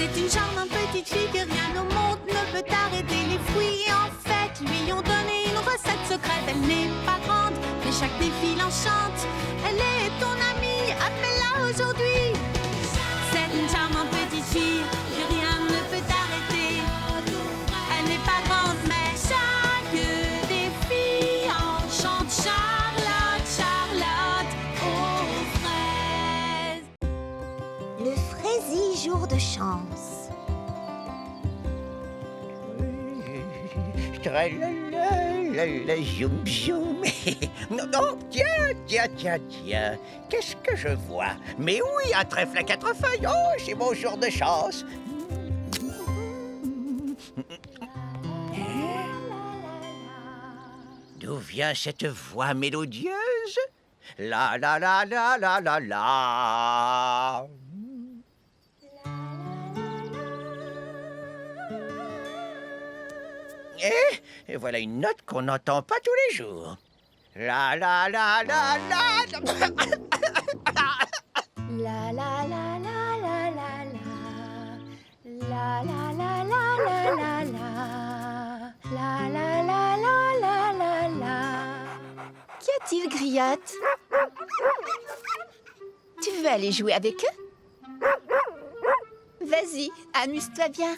C'est une charmante petite fille que rien au monde ne peut arrêter. Les fruits, en fait, lui ont donné une recette secrète. Elle n'est pas grande, mais chaque défi l'enchante. Elle est ton amie, appelle-la aujourd'hui. C'est une charmante petite fille que rien ne peut arrêter. Elle n'est pas grande, mais chaque défi enchante. Charlotte, Charlotte, aux fraises. Le Fraisi jour de chance. Tralalala, zoom zoom. Non, non, tiens. Qu'est-ce que je vois? Mais oui, un trèfle à 4 feuilles. Oh, c'est mon jour de chance. D'où vient cette voix mélodieuse? La la la la la la la. Et voilà une note qu'on n'entend pas tous les jours. La la la la la. La la la la la la la. La la la la la la la. La la la la la la la. Qu'y a-t-il, Griotte? Tu veux aller jouer avec eux? Vas-y, amuse-toi bien.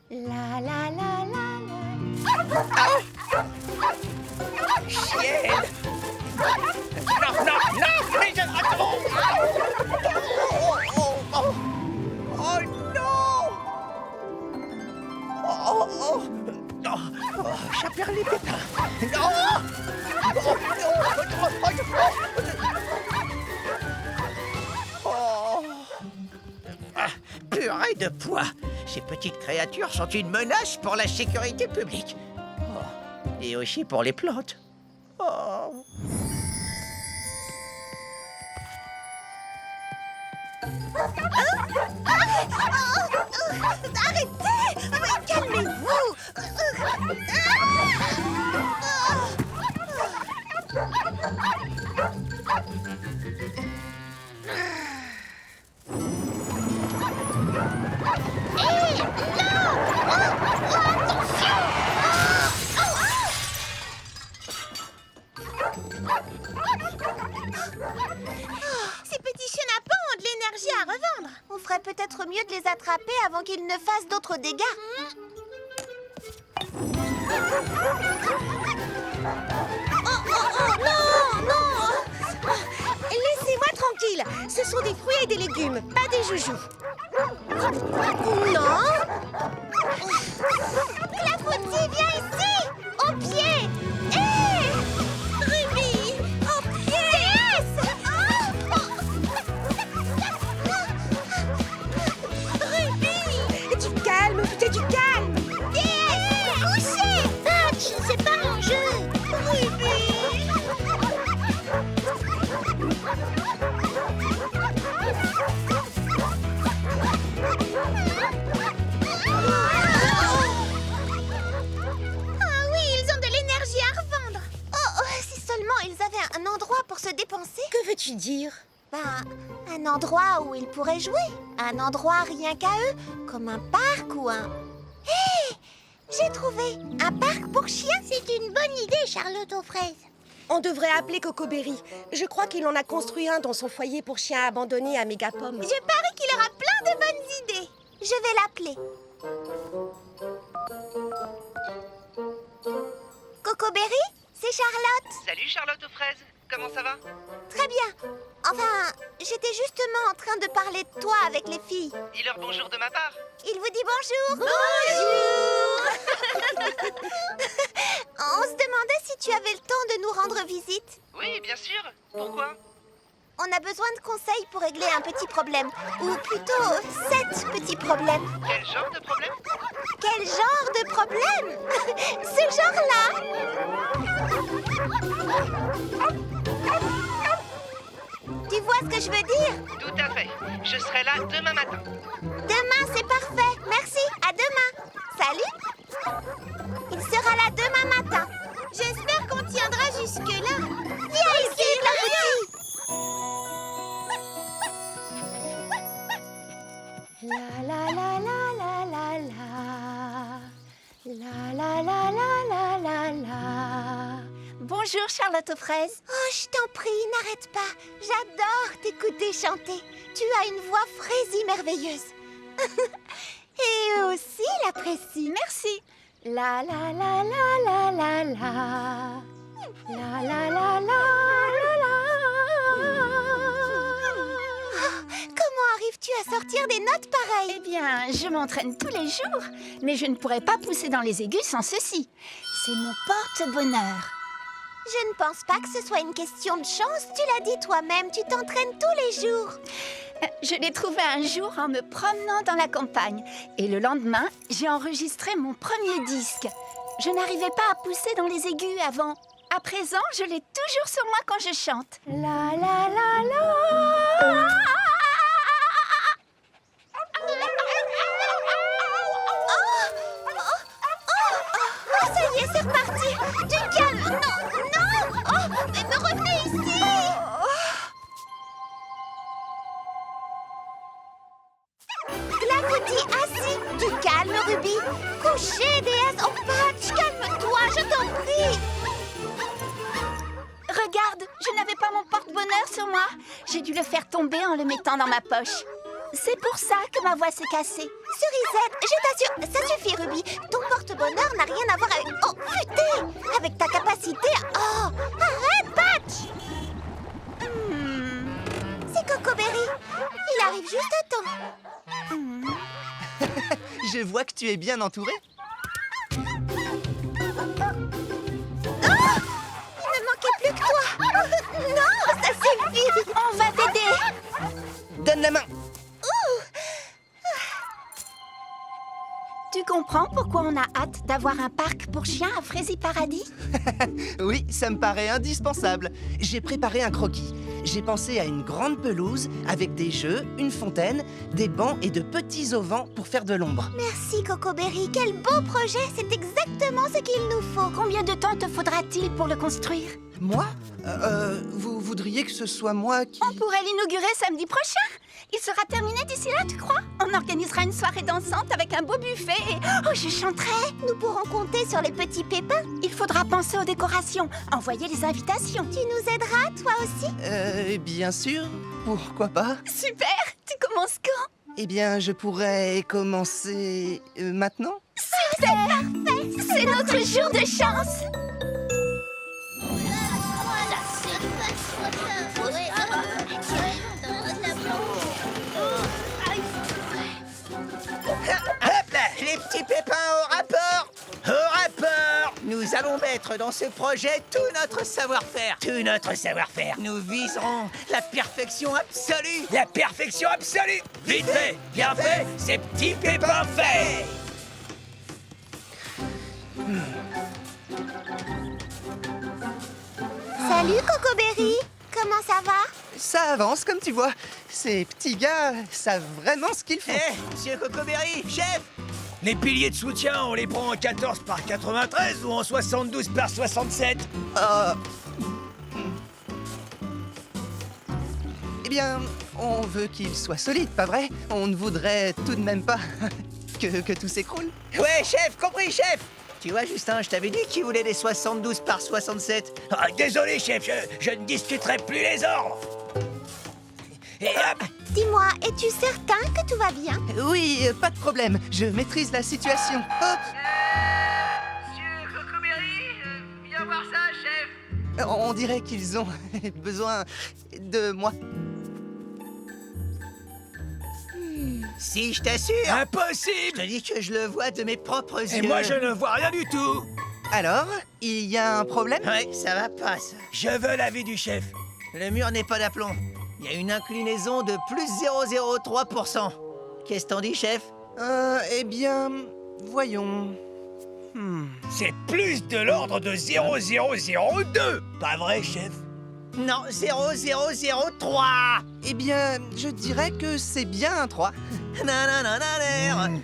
La la la la la. Ciel! Non, mais je... Oh non! Ça perd les pétales. Non! Purée de pois! Ces petites créatures sont une menace pour la sécurité publique. Oh, et aussi pour les plantes. Oh. Arrêtez! Calmez-vous! Ces petits chenapans ont de l'énergie à revendre. On ferait peut-être mieux de les attraper avant qu'ils ne fassent d'autres dégâts. Oh, non! Laissez-moi tranquille. Ce sont des fruits et des légumes, pas des joujoux. Non! Clafoutis, viens ici! Au pied! Hé! Ruby! Au pied! Ruby! Du calme, du calme! Couchez! Patch, c'est pas mon jeu! Ruby! Ah oui, ils ont de l'énergie à revendre! Oh, si seulement ils avaient un endroit pour se dépenser. Que veux-tu dire? Un endroit où ils pourraient jouer. Un endroit rien qu'à eux, comme un parc ou un... Hé! J'ai trouvé un parc pour chiens. C'est une bonne idée, Charlotte aux fraises. On devrait appeler Cocoberry. Je crois qu'il en a construit un dans son foyer pour chiens abandonnés à Mégapom. Je parie qu'il aura plein de bonnes idées. Je vais l'appeler. Cocoberry, c'est Charlotte. Salut Charlotte aux fraises, comment ça va? Très bien. Enfin, j'étais justement en train de parler de toi avec les filles. Dis-leur bonjour de ma part. Il vous dit bonjour. On se demandait si tu avais le temps de nous rendre visite. Oui, bien sûr. Pourquoi? On a besoin de conseils pour régler un petit problème. Ou plutôt, 7 petits problèmes. Quel genre de problème? Quel genre de problème? Ce genre-là. Tu vois ce que je veux dire? Tout à fait. Je serai là demain matin. Demain, c'est parfait. Merci. À demain. Salut. Il sera là demain matin. J'espère qu'on tiendra jusque-là. Viens ici, Clafoutis. La la la la la la la. La la la la la la la. Bonjour Charlotte aux fraises. Oh, je t'en prie, n'arrête pas. J'adore t'écouter chanter. Tu as une voix fraisie merveilleuse. Et eux aussi l'apprécient. Merci. La la la la la la la. La la la la la la. Comment arrives-tu à sortir des notes pareilles? Eh bien, je m'entraîne tous les jours, mais je ne pourrais pas pousser dans les aigus sans ceci. C'est mon porte-bonheur. Je ne pense pas que ce soit une question de chance. Tu l'as dit toi-même, tu t'entraînes tous les jours. Je l'ai trouvé un jour en me promenant dans la campagne. Et le lendemain, j'ai enregistré mon premier disque. Je n'arrivais pas à pousser dans les aigus avant. À présent, je l'ai toujours sur moi quand je chante. La la la la. Oh, ça y est, c'est reparti. Du calme. Non, non. Oh, mais me revenez ici. Clapotis assis. Du calme, Ruby. Couché, déesse. Oh, Patch, calme-toi, je t'en prie. Regarde, je n'avais pas mon porte-bonheur sur moi. J'ai dû le faire tomber en le mettant dans ma poche. C'est pour ça que ma voix s'est cassée. Cerisette, je t'assure, ça suffit, Ruby. Ton porte-bonheur n'a rien à voir avec... Oh, putain. Avec ta capacité à... Oh, arrête, Patch. C'est Cocoberry. Il arrive juste à temps. Je vois que tu es bien entouré. Il ne manquait plus que toi. Non, ça suffit. On va t'aider. Donne la main. Tu comprends pourquoi on a hâte d'avoir un parc pour chiens à Frézy Paradis? Oui, ça me paraît indispensable. J'ai préparé un croquis. J'ai pensé à une grande pelouse avec des jeux, une fontaine, des bancs et de petits auvents pour faire de l'ombre. Merci, Cocoberry. Quel beau projet. C'est exactement ce qu'il nous faut. Combien de temps te faudra-t-il pour le construire? Moi vous voudriez que ce soit moi qui... On pourrait l'inaugurer samedi prochain. Il sera terminé d'ici là, tu crois? On organisera une soirée dansante avec un beau buffet et... Oh, je chanterai. Nous pourrons compter sur les petits pépins. Il faudra penser aux décorations, envoyer les invitations. Tu nous aideras, toi aussi? Bien sûr. Pourquoi pas? Super. Tu commences quand? Eh bien, je pourrais commencer... maintenant? Super. C'est notre jour de chance. Hop là, les petits pépins au rapport. Au rapport. Nous allons mettre dans ce projet tout notre savoir-faire. Tout notre savoir-faire. Nous viserons la perfection absolue. La perfection absolue. Vite fait, bien fait, ces petits pépins faits. Salut, Cocoberry. Comment ça va? Ça avance, comme tu vois. Ces petits gars savent vraiment ce qu'ils font. Monsieur Cocoberry, chef. Les piliers de soutien, on les prend en 14 par 93 ou en 72 par 67? Eh bien, on veut qu'ils soient solides, pas vrai? On ne voudrait tout de même pas que tout s'écroule. Ouais, chef, compris, chef. Tu vois, Justin, je t'avais dit qu'il voulait des 72 par 67. Ah, désolé, chef, je ne discuterai plus les ordres. Et hop. Dis-moi, es-tu certain que tout va bien? Oui, pas de problème. Je maîtrise la situation. Hop. Monsieur Cocoberry, viens voir ça, chef. On dirait qu'ils ont besoin de moi. Si, je t'assure. Impossible. Je te dis que je le vois de mes propres yeux. Et moi, je ne vois rien du tout. Alors, il y a un problème? Ouais, ça va pas, ça. Je veux l'avis du chef. Le mur n'est pas d'aplomb. Il y a une inclinaison de plus 0,03%. Qu'est-ce que t'en dis, chef? Eh bien, voyons. C'est plus de l'ordre de 0,002. Pas vrai, chef? Non, 0,003. Eh bien, je dirais que c'est bien un 3.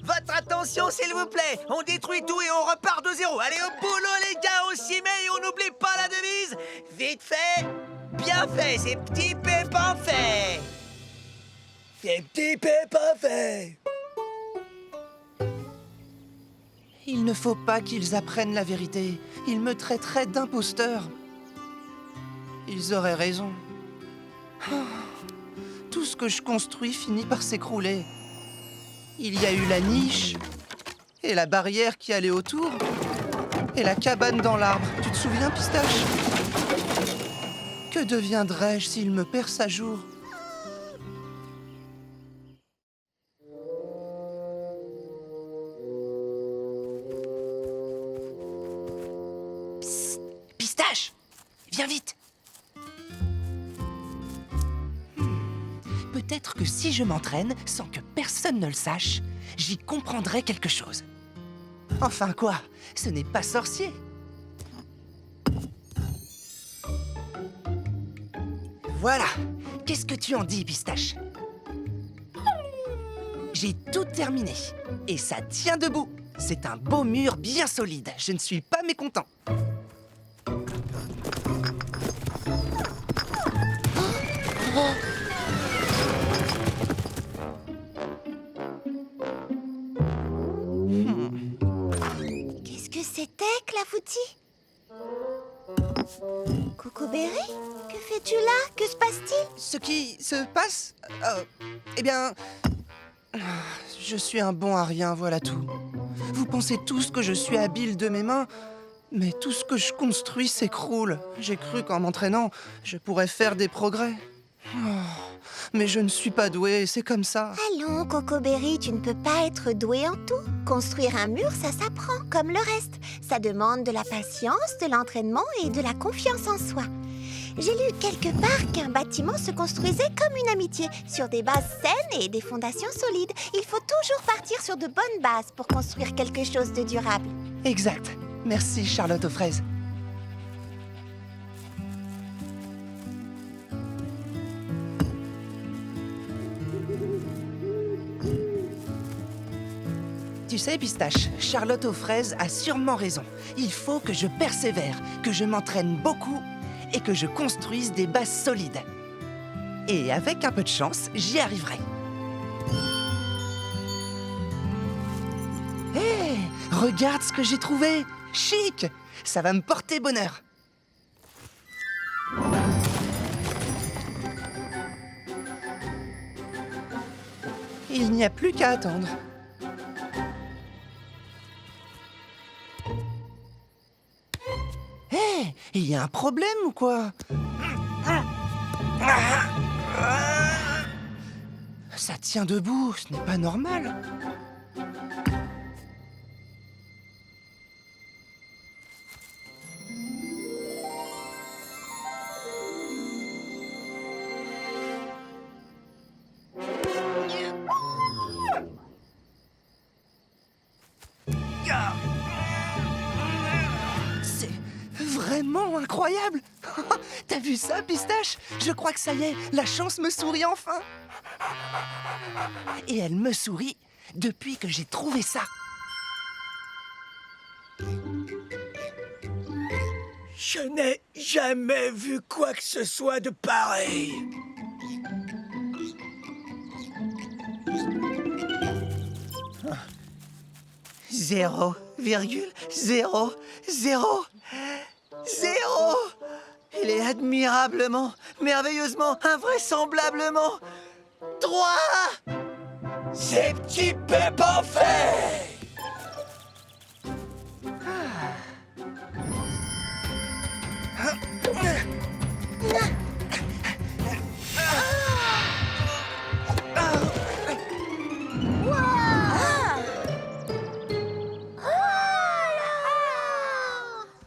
Votre attention, s'il vous plaît. On détruit tout et on repart de zéro. Allez au boulot, les gars, on s'y met et on n'oublie pas la devise. Vite fait, bien fait, ces petits pépins faits. Ces petits pépins faits. Il ne faut pas qu'ils apprennent la vérité. Ils me traiteraient d'imposteur. Ils auraient raison. Oh, tout ce que je construis finit par s'écrouler. Il y a eu la niche, et la barrière qui allait autour, et la cabane dans l'arbre. Tu te souviens, Pistache? Que deviendrais-je s'il me perce à jour? Psst, Pistache, viens vite. Peut-être que si je m'entraîne sans que personne ne le sache, j'y comprendrai quelque chose. Enfin quoi, ce n'est pas sorcier. Voilà, qu'est-ce que tu en dis, Pistache? J'ai tout terminé, et ça tient debout. C'est un beau mur bien solide, je ne suis pas mécontent. Qu'est-ce que c'était, Clafoutis? Cocoberry? Que fais-tu là? Que se passe-t-il? Ce qui se passe, eh bien, je suis un bon à rien, voilà tout. Vous pensez tous que je suis habile de mes mains, mais tout ce que je construis s'écroule. J'ai cru qu'en m'entraînant, je pourrais faire des progrès. Oh, mais je ne suis pas doué, c'est comme ça. Allons, Cocoberry, tu ne peux pas être doué en tout. Construire un mur, ça s'apprend, comme le reste. Ça demande de la patience, de l'entraînement et de la confiance en soi. J'ai lu quelque part qu'un bâtiment se construisait comme une amitié, sur des bases saines et des fondations solides. Il faut toujours partir sur de bonnes bases pour construire quelque chose de durable. Exact. Merci, Charlotte aux fraises. Tu sais, Pistache, Charlotte aux fraises a sûrement raison. Il faut que je persévère, que je m'entraîne beaucoup et que je construise des bases solides. Et avec un peu de chance, j'y arriverai. Hé, regarde ce que j'ai trouvé! Chic! Ça va me porter bonheur. Il n'y a plus qu'à attendre. Hé, il y a un problème ou quoi? Ça tient debout, ce n'est pas normal. C'est vraiment incroyable! T'as vu ça, Pistache? Je crois que ça y est, la chance me sourit enfin! Et elle me sourit depuis que j'ai trouvé ça. Je n'ai jamais vu quoi que ce soit de pareil. Zéro virgule zéro zéro zéro. Il est admirablement, merveilleusement, invraisemblablement droit. Ces petits pépins faits.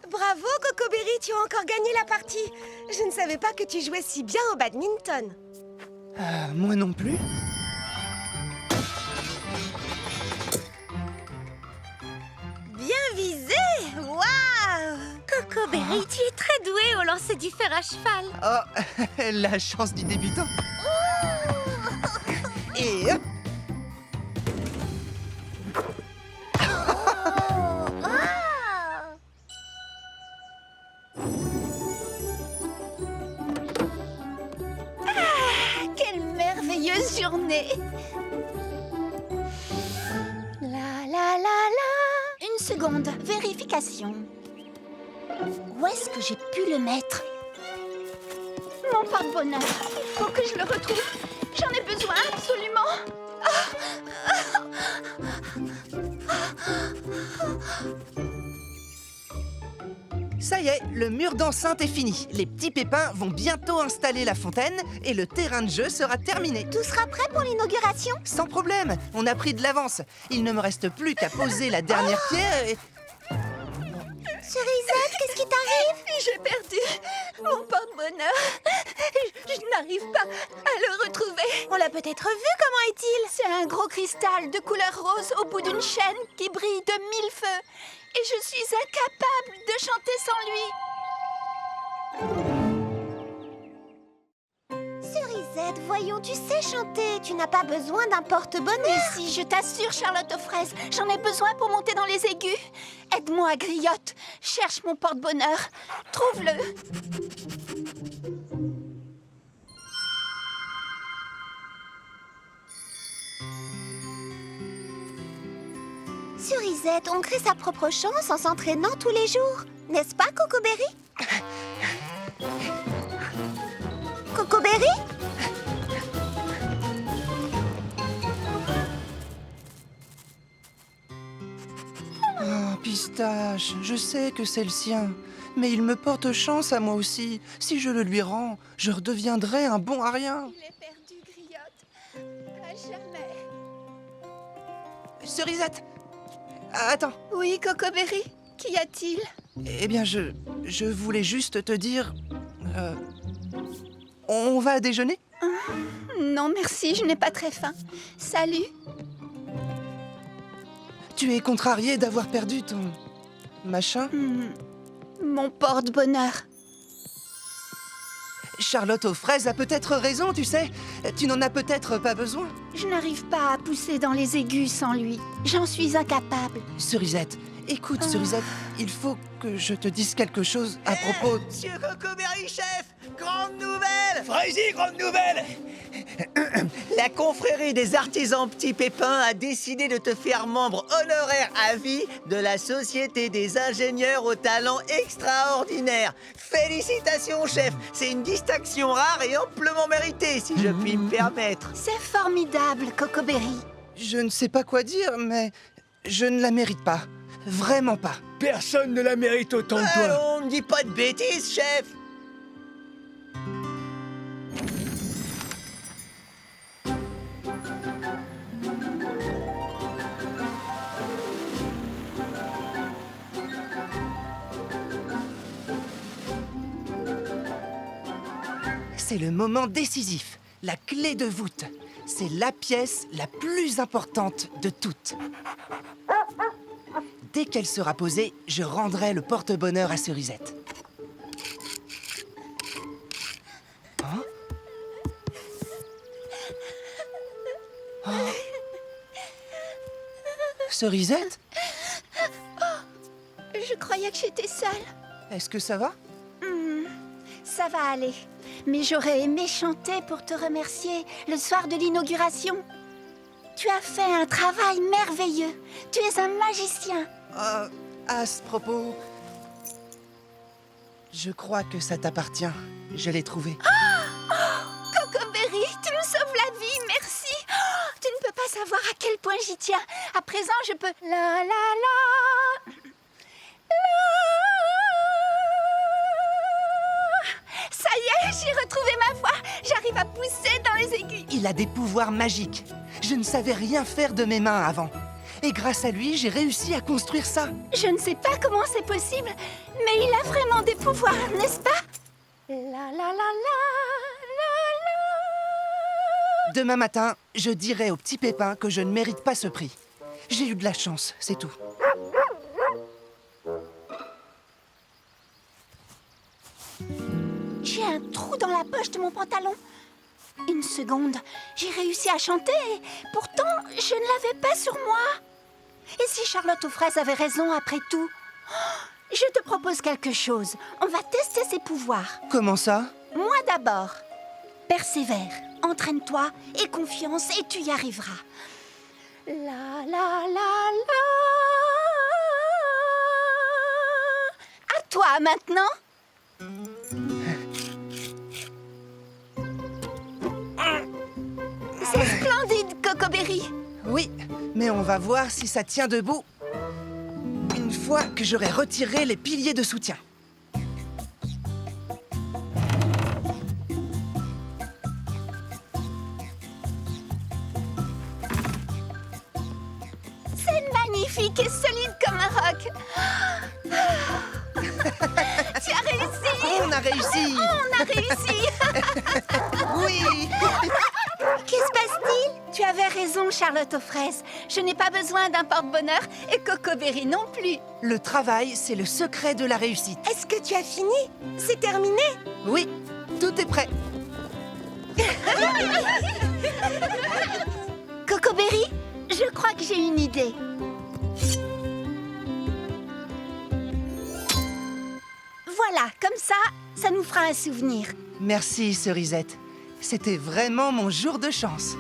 Bravo, Cocoberry, tu as encore gagné la partie. Je ne savais pas que tu jouais si bien au badminton. Moi non plus. Bien visé! Waouh! Cocoberry, tu es très doué au lancer du fer à cheval. Oh, la chance du débutant. Et hop. Quelle merveilleuse journée! La la la la! Une seconde, vérification. Où est-ce que j'ai pu le mettre? Mon porte-bonheur. Faut que je le retrouve. J'en ai besoin, absolument. Ça y est, le mur d'enceinte est fini. Les petits pépins vont bientôt installer la fontaine et le terrain de jeu sera terminé. Tout sera prêt pour l'inauguration? Sans problème, on a pris de l'avance. Il ne me reste plus qu'à poser la dernière pierre et... Cerisette, qu'est-ce qui t'arrive? J'ai perdu mon porte-bonheur. Je n'arrive pas à le retrouver. On l'a peut-être vu, comment est-il? C'est un gros cristal de couleur rose au bout d'une chaîne qui brille de 1000 feux. Et je suis incapable de chanter sans lui. Cerisette, voyons, tu sais chanter. Tu n'as pas besoin d'un porte-bonheur. Si, je t'assure, Charlotte aux fraises, j'en ai besoin pour monter dans les aigus. Aide-moi, Griotte. Cherche mon porte-bonheur. Trouve-le. Cerisette, on crée sa propre chance en s'entraînant tous les jours. N'est-ce pas, Cocoberry? Cocoberry? Oh, Pistache, je sais que c'est le sien. Mais il me porte chance à moi aussi. Si je le lui rends, je redeviendrai un bon à rien. Il est perdu, Griotte. À jamais. Cerisette! Attends. Oui, Cocoberry, qu'y a-t-il? Eh bien, je voulais juste te dire... on va déjeuner? Non, merci, je n'ai pas très faim. Salut. Tu es contrarié d'avoir perdu ton... machin? Mon porte-bonheur. Charlotte aux fraises a peut-être raison, tu sais. Tu n'en as peut-être pas besoin. Je n'arrive pas à pousser dans les aigus sans lui. J'en suis incapable. Cerisette, écoute, Cerisette, il faut que je te dise quelque chose à propos... Monsieur Cocoberry, chef, grande nouvelle! Fraisie, grande nouvelle! La confrérie des artisans petits pépins a décidé de te faire membre honoraire à vie de la Société des ingénieurs au talent extraordinaire. Félicitations, chef! C'est une distinction rare et amplement méritée, si je puis me permettre. C'est formidable, Cocoberry. Je ne sais pas quoi dire, mais je ne la mérite pas. Vraiment pas. Personne ne la mérite autant que toi. Allons, ne dis pas de bêtises, chef! C'est le moment décisif, la clé de voûte. C'est la pièce la plus importante de toutes. Dès qu'elle sera posée, je rendrai le porte-bonheur à Cerisette. Hein? Oh. Cerisette? Je croyais que j'étais seule. Est-ce que ça va? Ça va aller. Mais j'aurais aimé chanter pour te remercier le soir de l'inauguration. Tu as fait un travail merveilleux. Tu es un magicien. À ce propos, je crois que ça t'appartient. Je l'ai trouvé. Cocoberry, tu me sauves la vie, merci. Tu ne peux pas savoir à quel point j'y tiens. À présent, je peux... La la la... Ça y est, j'ai retrouvé ma voix. J'arrive à pousser dans les aigus. Il a des pouvoirs magiques. Je ne savais rien faire de mes mains avant. Et grâce à lui, j'ai réussi à construire ça. Je ne sais pas comment c'est possible, mais il a vraiment des pouvoirs, n'est-ce pas? La la la la la la. Demain matin, je dirai au petit pépin que je ne mérite pas ce prix. J'ai eu de la chance, c'est tout. J'ai un trou dans la poche de mon pantalon. Une seconde, j'ai réussi à chanter. Pourtant, je ne l'avais pas sur moi. Et si Charlotte aux fraises avait raison après tout? Je te propose quelque chose. On va tester ses pouvoirs. Comment ça? Moi d'abord. Persévère, entraîne-toi et confiance et tu y arriveras. La la la la. toi maintenant. C'est splendide, Cocoberry. Oui, mais on va voir si ça tient debout une fois que j'aurai retiré les piliers de soutien. C'est magnifique et solide comme un roc. Tu as réussi. On a réussi! On a réussi. Oui! Que se passe-t-il? Tu avais raison, Charlotte aux fraises. Je n'ai pas besoin d'un porte-bonheur et Cocoberry non plus. Le travail, c'est le secret de la réussite. Est-ce que tu as fini? C'est terminé? Oui, tout est prêt. Cocoberry, je crois que j'ai une idée. Voilà, comme ça nous fera un souvenir. Merci, Cerisette. C'était vraiment mon jour de chance.